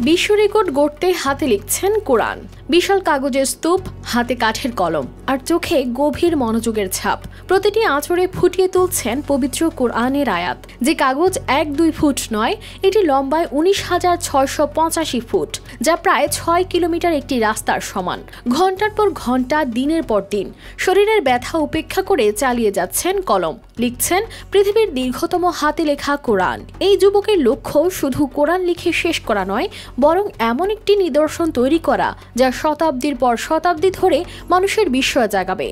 বিশ্ব রেকর্ড গড়তে হাতে লিখছেন কোরআন। বিশাল কাগজের স্তূপ, হাতে কাঠের কলম আর চোখে গভীর মনোযোগের ছাপ। প্রতিটি আঁচড়ে ফুটিয়ে তুলছেন পবিত্র কোরআনের আয়াত। যে কাগজ 1-2 ফুট নয়, এটি লম্বায় 19,685 ফুট, যা প্রায় 6 কিলোমিটার একটি রাস্তার সমান। ঘন্টার পর ঘন্টা, দিনের পর দিন শরীরের ব্যথা উপেক্ষা করে চালিয়ে যাচ্ছেন কলম, লিখছেন পৃথিবীর দীর্ঘতম হাতে লেখা কোরআন। এই যুবকের লক্ষ্য শুধু কোরআন লিখে শেষ করা নয়, বরং এমন একটি নিদর্শন তৈরি করা যা শতাব্দীর পর শতাব্দী ধরে মানুষের বিস্ময় জাগাবে।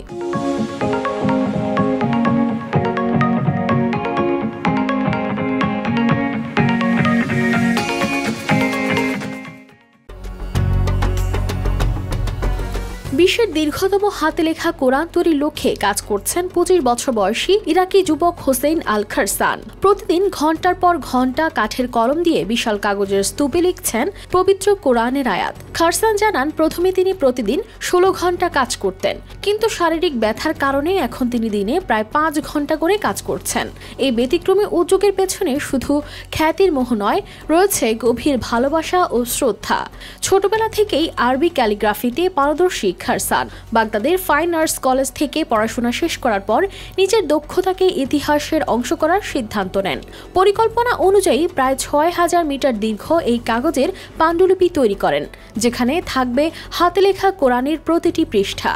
বিশ্বের দীর্ঘতম হাতে লেখা কোরআন তৈরির লক্ষ্যে কাজ করছেন 25 বছর বয়সী ইরাকি যুবক হোসেইন আল খারসান। প্রতিদিন ঘন্টার পর ঘন্টা কাঠের কলম দিয়ে বিশাল কাগজের স্তূপে লিখছেন পবিত্র কোরআনের আয়াত। খারসান জানান, প্রথমে তিনি প্রতিদিন 16 ঘন্টা কাজ করতেন, কিন্তু শারীরিক ব্যথার কারণে এখন তিনি দিনে প্রায় 5 ঘন্টা করে কাজ করছেন। এই ব্যতিক্রমী উদ্যোগের পেছনে শুধু খ্যাতির মোহ নয়, রয়েছে গভীর ভালোবাসা ও শ্রদ্ধা। ছোটবেলা থেকেই আরবি ক্যালিগ্রাফিতে পারদর্শী খারসান বাগদাদের ফাইন আর্টস কলেজ থেকে পড়াশোনা শেষ করার পর নিজের দক্ষতাকে ইতিহাসের অংশ করার সিদ্ধান্ত নেন। পরিকল্পনা অনুযায়ী প্রায় 6000 মিটার দীর্ঘ এই কাগজের পাণ্ডুলিপি তৈরি করেন, যেখানে থাকবে হাতে লেখা কোরআনের প্রতিটি পৃষ্ঠা।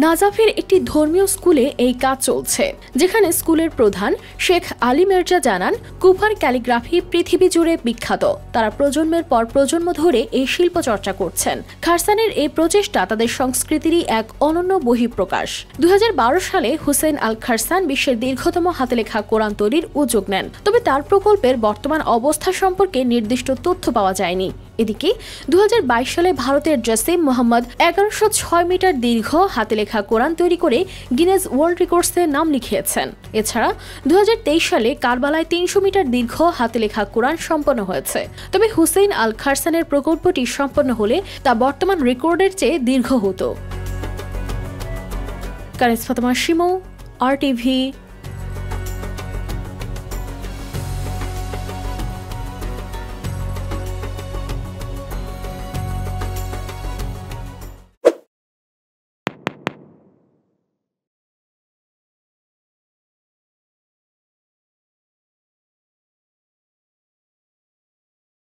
নাজাফের একটি ধর্মীয় স্কুলে এই কাজ চলছে, যেখানে স্কুলের প্রধান শেখ আলী মির্জা জানান, কুফার ক্যালিগ্রাফি পৃথিবী জুড়ে বিখ্যাত। তারা প্রজন্মের পর প্রজন্ম ধরে এই শিল্প চর্চা করছেন। খারসানের এই প্রচেষ্টা তাদের সংস্কৃতিরই এক অনন্য বহিঃপ্রকাশ। 2012 সালে হুসেইন আল খারসান বিশ্বের দীর্ঘতম হাতে লেখা কোরআন তৈরির উদ্যোগ নেন, তবে তার প্রকল্পের বর্তমান অবস্থা সম্পর্কে নির্দিষ্ট তথ্য পাওয়া যায়নি। এদিকে 2022 সালে ভারতের জসিম মোহাম্মদ 1106 মিটার দীর্ঘ হাতে লেখা কোরআন তৈরি করে গিনেস ওয়ার্ল্ড রেকর্ডসে নাম লিখিয়েছেন। এছাড়া 2023 সালে কারবালায় 300 মিটার দীর্ঘ হাতে লেখা কোরআন সম্পন্ন হয়েছে। তবে হুসেইন আল খারসানের প্রকল্পটি সম্পন্ন হলে তা বর্তমান রেকর্ডের চেয়ে দীর্ঘ হতো। কানিজ ফাতেমা শিমু, RTV।